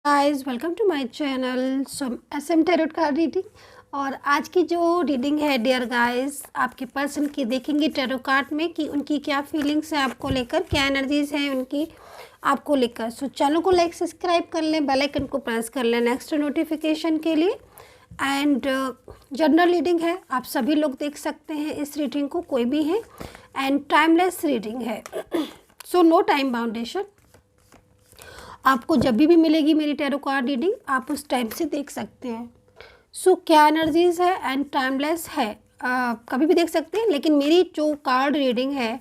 Guys welcome to my channel so SM tarot card reading. और आज की जो रीडिंग है डियर गाइस, आपके पर्सन की देखेंगे टैरो कार्ड में कि उनकी क्या फीलिंग्स है आपको लेकर, क्या एनर्जीज हैं उनकी आपको लेकर। सो चैनल को लाइक सब्सक्राइब कर लें, बेल आइकन को प्रेस कर लें नेक्स्ट नोटिफिकेशन के लिए। एंड जनरल रीडिंग है, आप सभी लोग देख सकते हैं इस रीडिंग को, कोई भी है। एंड टाइमलेस रीडिंग है सो नो टाइम बाउंडेशन। आपको जब भी मिलेगी मेरी टैरो कार्ड रीडिंग आप उस टाइम से देख सकते हैं। सो क्या एनर्जीज है एंड टाइमलेस है, कभी भी देख सकते हैं। लेकिन मेरी जो कार्ड रीडिंग है,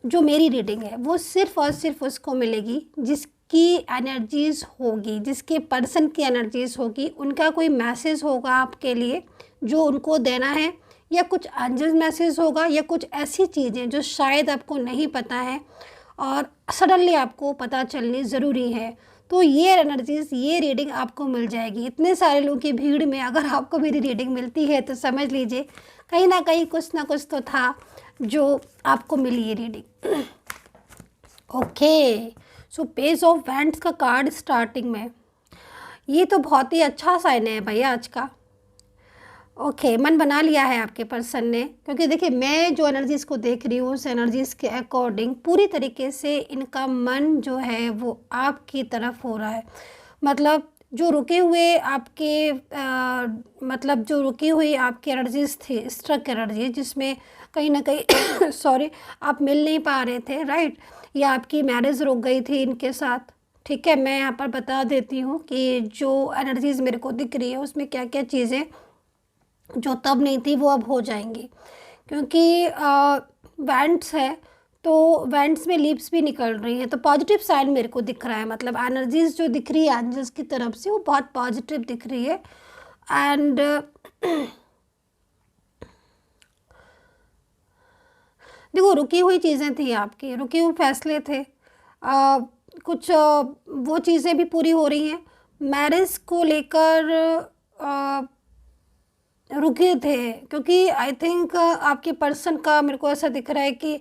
जो मेरी रीडिंग है, वो सिर्फ और सिर्फ उसको मिलेगी जिसकी एनर्जीज होगी, जिसके पर्सन की एनर्जीज होगी, उनका कोई मैसेज होगा आपके लिए जो उनको देना है, या कुछ एंजल मैसेज होगा, या कुछ ऐसी चीज़ें जो शायद आपको नहीं पता है और सडनली आपको पता चलनी ज़रूरी है। तो ये एनर्जीज, ये रीडिंग आपको मिल जाएगी। इतने सारे लोगों की भीड़ में अगर आपको मेरी रीडिंग मिलती है तो समझ लीजिए कहीं ना कहीं कुछ ना कुछ तो था जो आपको मिली ये reading. Okay, so page of wands का कार्ड स्टार्टिंग में, ये तो बहुत ही अच्छा साइन है भैया आज का। ओके, मन बना लिया है आपके पर्सन ने, क्योंकि देखिए मैं जो एनर्जीज़ को देख रही हूँ उस एनर्जीज़ के अकॉर्डिंग पूरी तरीके से इनका मन जो है वो आपकी तरफ हो रहा है। मतलब जो रुके हुए आपके मतलब जो रुकी हुई आपकी एनर्जीज़ थी, स्ट्रक एनर्जी जिसमें कहीं ना कहीं सॉरी आप मिल नहीं पा रहे थे, राइट, या आपकी मैरिज रुक गई थी इनके साथ। ठीक है, मैं यहाँ पर बता देती हूँ कि जो एनर्जीज़ मेरे को दिख रही है उसमें क्या क्या चीज़ें जो तब नहीं थी वो अब हो जाएंगी, क्योंकि वेंट्स है तो वेंट्स में लीव्स भी निकल रही हैं, तो पॉजिटिव साइड मेरे को दिख रहा है। मतलब एनर्जीज जो दिख रही है एंजल्स की तरफ से वो बहुत पॉजिटिव दिख रही है। एंड देखो रुकी हुई चीज़ें थी आपकी, रुके हुए फैसले थे, कुछ वो चीज़ें भी पूरी हो रही हैं। मैरिज को लेकर रुके थे, क्योंकि आई थिंक आपके पर्सन का मेरे को ऐसा दिख रहा है कि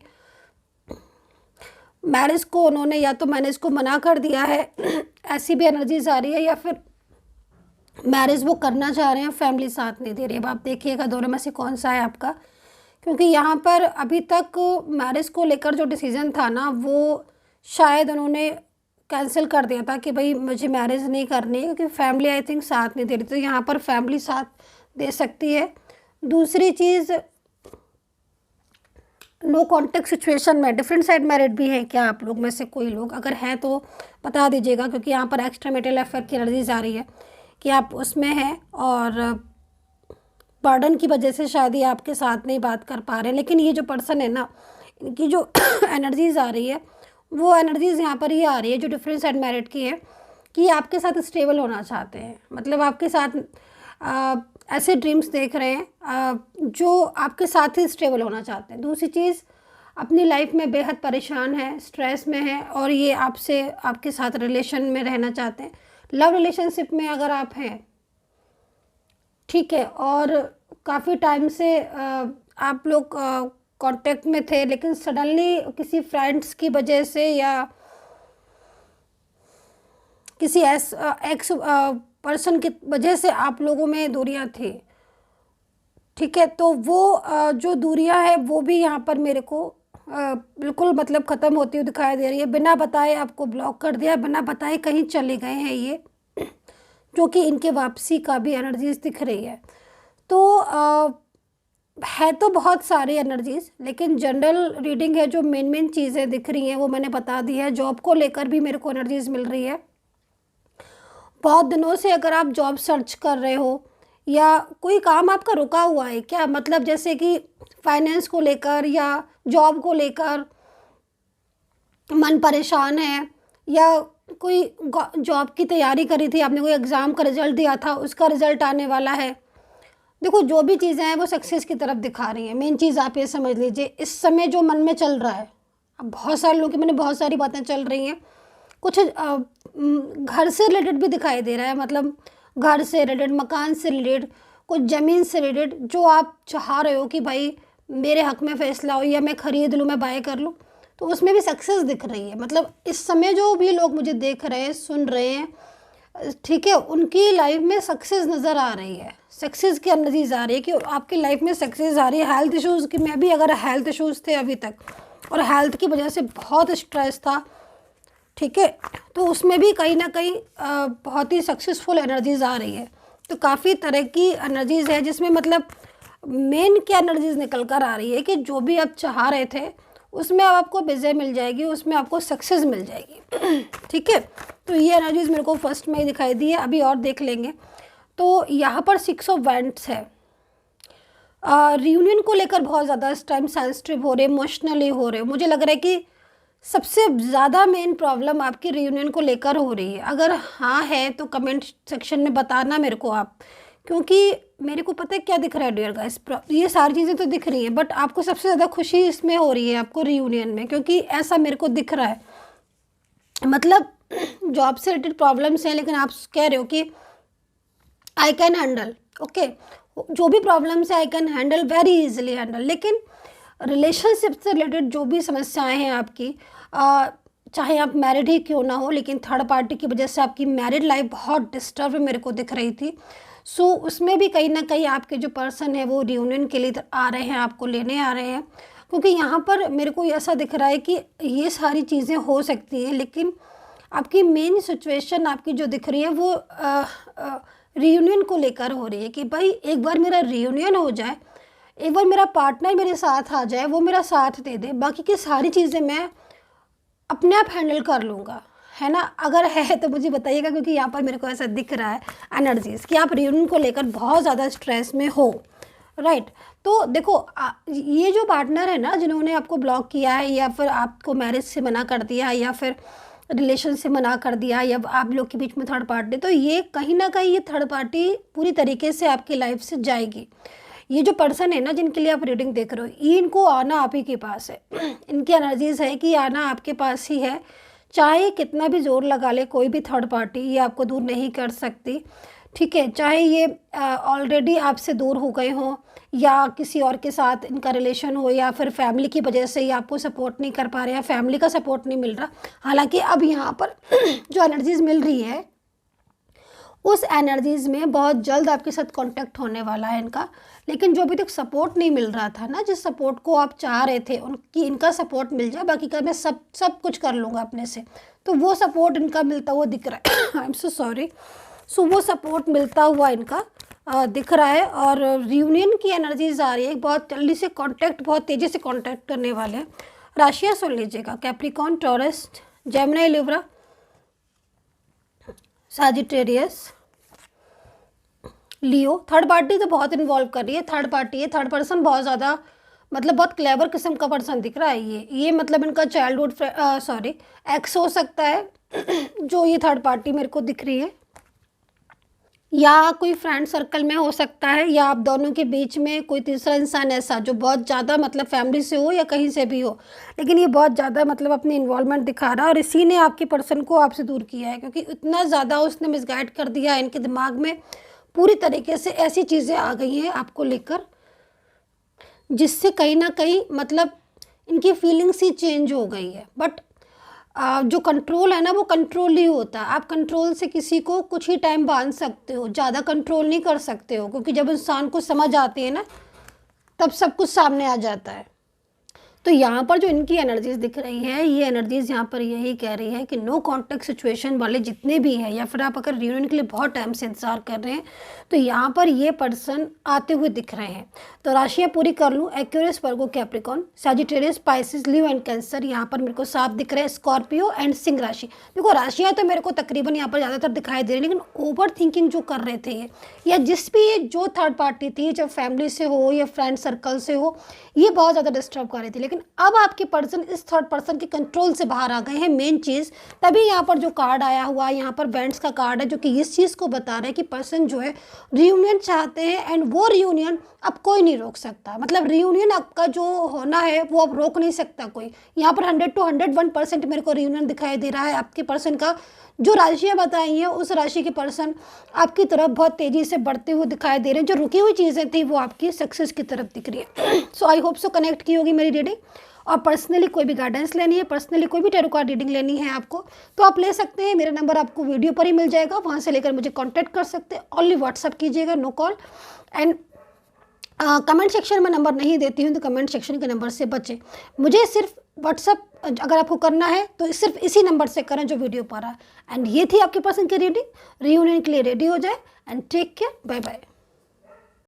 मैरिज को उन्होंने या तो मैरिज को मना कर दिया है ऐसी भी एनर्जीज आ रही है, या फिर मैरिज वो करना चाह रहे हैं, फैमिली साथ नहीं दे रही है। अब आप देखिएगा दोनों में से कौन सा है आपका, क्योंकि यहाँ पर अभी तक मैरिज को लेकर जो डिसीज़न था ना वो शायद उन्होंने कैंसिल कर दिया था कि भाई मुझे मैरिज नहीं करनी है, क्योंकि फैमिली आई थिंक साथ नहीं दे रही। तो यहाँ पर फैमिली साथ दे सकती है। दूसरी चीज़, नो कॉन्टेक्ट सिचुएशन में डिफरेंट साइड मैरिड भी है क्या आप लोग में से कोई लोग, अगर हैं तो बता दीजिएगा, क्योंकि यहाँ पर एक्स्ट्रा मेटल अफेयर की एनर्जीज आ रही है कि आप उसमें हैं और बर्डन की वजह से शायद ये आपके साथ नहीं बात कर पा रहे हैं। लेकिन ये जो पर्सन है ना, इनकी जो एनर्जीज आ रही है वो एनर्जीज यहाँ पर ये आ रही है जो डिफरेंट साइड मैरिड की है, कि ये आपके साथ स्टेबल होना चाहते हैं। मतलब आपके साथ ऐसे ड्रीम्स देख रहे हैं जो आपके साथ ही स्टेबल होना चाहते हैं। दूसरी चीज़, अपनी लाइफ में बेहद परेशान है, स्ट्रेस में है, और ये आपसे आपके साथ रिलेशन में रहना चाहते हैं। लव रिलेशनशिप में अगर आप हैं, ठीक है, और काफ़ी टाइम से आप लोग कांटेक्ट में थे, लेकिन सडनली किसी फ्रेंड्स की वजह से या किसी एक्स पर्सन की वजह से आप लोगों में दूरियां थी, ठीक है, तो वो जो दूरियां है वो भी यहाँ पर मेरे को बिल्कुल मतलब ख़त्म होती हुई दिखाई दे रही है। बिना बताए आपको ब्लॉक कर दिया, बिना बताए कहीं चले गए हैं ये, जो कि इनके वापसी का भी एनर्जीज दिख रही है। तो है तो बहुत सारी एनर्जीज, लेकिन जनरल रीडिंग है, जो मेन चीज़ें दिख रही हैं वो मैंने बता दी है। जॉब को लेकर भी मेरे को एनर्जीज मिल रही है। बहुत दिनों से अगर आप जॉब सर्च कर रहे हो या कोई काम आपका रुका हुआ है क्या, मतलब जैसे कि फाइनेंस को लेकर या जॉब को लेकर मन परेशान है, या कोई जॉब की तैयारी करी थी आपने, कोई एग्ज़ाम का रिज़ल्ट दिया था उसका रिज़ल्ट आने वाला है। देखो जो भी चीज़ें हैं वो सक्सेस की तरफ दिखा रही हैं। मेन चीज़ आप ये समझ लीजिए, इस समय जो मन में चल रहा है, अब बहुत सारे लोगों की मैंने बहुत सारी बातें चल रही हैं, कुछ घर से रिलेटेड भी दिखाई दे रहा है। मतलब घर से रिलेटेड, मकान से रिलेटेड, कुछ ज़मीन से रिलेटेड जो आप चाह रहे हो कि भाई मेरे हक़ में फ़ैसला हो, या मैं ख़रीद लूँ, मैं बाय कर लूँ, तो उसमें भी सक्सेस दिख रही है। मतलब इस समय जो भी लोग मुझे देख रहे हैं, सुन रहे हैं, ठीक है, उनकी लाइफ में सक्सेस नज़र आ रही है, सक्सेस की एनर्जीज आ रही है कि आपकी लाइफ में सक्सेस आ रही है। हेल्थ इश्यूज़ की में भी, अगर हेल्थ इश्यूज़ थे अभी तक और हेल्थ की वजह से बहुत स्ट्रेस था, ठीक है, तो उसमें भी कहीं ना कहीं बहुत ही सक्सेसफुल एनर्जीज आ रही है। तो काफ़ी तरह की एनर्जीज है जिसमें मतलब मेन क्या एनर्जीज निकल कर आ रही है कि जो भी आप चाह रहे थे उसमें अब आपको विजय मिल जाएगी, उसमें आपको सक्सेस मिल जाएगी। ठीक है, तो ये एनर्जीज मेरे को फर्स्ट में ही दिखाई दी है, अभी और देख लेंगे। तो यहाँ पर 6 ऑफ वैंड्स है। रियूनियन को लेकर बहुत ज़्यादा इस टाइम सेंसिटिव हो रहे, इमोशनली हो रहे। मुझे लग रहा है कि सबसे ज़्यादा मेन प्रॉब्लम आपकी रियूनियन को लेकर हो रही है। अगर हाँ है तो कमेंट सेक्शन में बताना मेरे को आप, क्योंकि मेरे को पता है क्या दिख रहा है डियर गाइस, ये सारी चीज़ें तो दिख रही हैं, बट आपको सबसे ज़्यादा खुशी इसमें हो रही है आपको रियूनियन में, क्योंकि ऐसा मेरे को दिख रहा है। मतलब जॉब से रिलेटेड प्रॉब्लम्स हैं, लेकिन आप कह रहे हो कि आई कैन हैंडल, ओके, जो भी प्रॉब्लम्स है I can handle, very easily handle. लेकिन रिलेशनशिप से रिलेटेड जो भी समस्याएं हैं आपकी, चाहे आप मैरिड ही क्यों ना हो, लेकिन थर्ड पार्टी की वजह से आपकी मैरिड लाइफ बहुत डिस्टर्ब मेरे को दिख रही थी। सो उसमें भी कहीं ना कहीं आपके जो पर्सन है वो रियूनियन के लिए आ रहे हैं, आपको लेने आ रहे हैं, क्योंकि यहाँ पर मेरे को ऐसा दिख रहा है कि ये सारी चीज़ें हो सकती हैं, लेकिन आपकी मेन सिचुएशन आपकी जो दिख रही है वो रियूनियन को लेकर हो रही है कि भाई एक बार मेरा रियूनियन हो जाए, एक बार मेरा पार्टनर मेरे साथ आ जाए, वो मेरा साथ दे दे, बाकी की सारी चीज़ें मैं अपने आप हैंडल कर लूँगा, है ना। अगर है तो मुझे बताइएगा, क्योंकि यहाँ पर मेरे को ऐसा दिख रहा है एनर्जीज कि आप रियूनियन को लेकर बहुत ज़्यादा स्ट्रेस में हो, राइट। तो देखो ये जो पार्टनर है ना, जिन्होंने आपको ब्लॉक किया है या फिर आपको मैरिज से मना कर दिया या फिर रिलेशन से मना कर दिया या आप लोग के बीच में थर्ड पार्टी, तो ये कहीं ना कहीं ये थर्ड पार्टी पूरी तरीके से आपकी लाइफ से जाएगी। ये जो पर्सन है ना जिनके लिए आप रीडिंग देख रहे हो, ये इनको आना आप ही के पास है। इनकी एनर्जीज है कि आना आपके पास ही है, चाहे कितना भी जोर लगा ले कोई भी थर्ड पार्टी, ये आपको दूर नहीं कर सकती, ठीक है। चाहे ये ऑलरेडी आपसे दूर हो गए हों या किसी और के साथ इनका रिलेशन हो या फिर फैमिली की वजह से ये आपको सपोर्ट नहीं कर पा रहे या फैमिली का सपोर्ट नहीं मिल रहा। हालांकि अब यहाँ पर जो एनर्जीज मिल रही है उस एनर्जीज़ में बहुत जल्द आपके साथ कांटेक्ट होने वाला है इनका, लेकिन जो अभी तक सपोर्ट नहीं मिल रहा था ना, जिस सपोर्ट को आप चाह रहे थे उनकी इनका सपोर्ट मिल जाए, बाकी का मैं सब कुछ कर लूँगा अपने से, तो वो सपोर्ट इनका मिलता हुआ दिख रहा है। I am so sorry. सो वो सपोर्ट मिलता हुआ इनका दिख रहा है और रियूनियन की एनर्जीज आ रही है, बहुत जल्दी से कांटेक्ट, बहुत तेज़ी से कांटेक्ट करने वाले हैं। राशियाँ सुन लीजिएगा, Capricorn, Taurus, Gemini, Libra, Sagittarius, Leo. Third party तो बहुत इन्वॉल्व कर रही है, थर्ड पार्टी है, थर्ड पर्सन बहुत ज़्यादा मतलब बहुत क्लेवर किस्म का पर्सन दिख रहा है। ये मतलब इनका चाइल्डहुड सॉरी एक्स हो सकता है जो ये थर्ड पार्टी मेरे को दिख रही है, या कोई फ्रेंड सर्कल में हो सकता है, या आप दोनों के बीच में कोई तीसरा इंसान ऐसा जो बहुत ज़्यादा मतलब फैमिली से हो या कहीं से भी हो, लेकिन ये बहुत ज़्यादा मतलब अपनी इन्वॉल्वमेंट दिखा रहा है और इसी ने आपके पर्सन को आपसे दूर किया है, क्योंकि इतना ज़्यादा उसने मिसगाइड कर दिया है। इनके दिमाग में पूरी तरीके से ऐसी चीज़ें आ गई हैं आपको लेकर जिससे कहीं ना कहीं मतलब इनकी फीलिंग्स ही चेंज हो गई है। बट जो कंट्रोल है ना वो कंट्रोल ही होता है। आप कंट्रोल से किसी को कुछ ही टाइम बांध सकते हो, ज़्यादा कंट्रोल नहीं कर सकते हो, क्योंकि जब इंसान को समझ आती है ना तब सब कुछ सामने आ जाता है। तो यहाँ पर जो इनकी एनर्जीज दिख रही है, ये एनर्जीज यहाँ पर यही कह रही है कि नो कॉन्टेक्ट सिचुएशन वाले जितने भी हैं, या फिर आप अगर रियूनियन के लिए बहुत टाइम से इंतजार कर रहे हैं, तो यहाँ पर ये पर्सन आते हुए दिख रहे हैं। तो राशियाँ पूरी कर लूँ, Aquarius, Virgo, Capricorn, Sagittarius, Pisces, Leo and Cancer यहाँ पर मेरे को साफ दिख रहे हैं, स्कॉर्पियो एंड सिंह राशि। देखो राशियाँ तो मेरे को तकरीबन यहाँ पर ज़्यादातर दिखाई दे रही है, लेकिन ओवर थिंकिंग जो कर रहे थे ये, या जिस भी ये जो थर्ड पार्टी थी, जब फैमिली से हो या फ्रेंड सर्कल से हो, ये बहुत ज़्यादा डिस्टर्ब कर रही थी, लेकिन अब आपके पर्सन इस थर्ड पर्सन के कंट्रोल से बाहर आ गए हैं। मेन चीज़ तभी यहाँ पर जो कार्ड आया हुआ है, यहाँ पर बैंड्स का कार्ड है, जो कि इस चीज़ को बता रहा है कि पर्सन जो है रियूनियन चाहते हैं एंड वो रियूनियन अब कोई नहीं रोक सकता। मतलब रियूनियन आपका जो होना है वो अब रोक नहीं सकता कोई। यहाँ पर 100 to 101% मेरे को रियूनियन दिखाई दे रहा है आपके पर्सन का। जो राशियाँ बताई हैं उस राशि के पर्सन आपकी तरफ बहुत तेज़ी से बढ़ते हुए दिखाई दे रहे हैं। जो रुकी हुई चीज़ें थी वो आपकी सक्सेस की तरफ दिख रही है। सो आई होप सो कनेक्ट की होगी मेरी रीडिंग। और पर्सनली कोई भी गाइडेंस लेनी है, पर्सनली कोई भी टैरो कार्ड रीडिंग लेनी है आपको, तो आप ले सकते हैं। मेरा नंबर आपको वीडियो पर ही मिल जाएगा, वहाँ से लेकर मुझे कॉन्टैक्ट कर सकते हैं। ओनली व्हाट्सअप कीजिएगा, no call. And comment section में नंबर नहीं देती हूँ, तो कमेंट सेक्शन के नंबर से बचें। मुझे सिर्फ व्हाट्सअप अगर आपको करना है तो सिर्फ इसी नंबर से करें जो वीडियो पर आ रहा है। एंड ये थी आपकी पसंद की रीडिंग। रीयूनियन के लिए रेडी हो जाए। And take care, bye bye.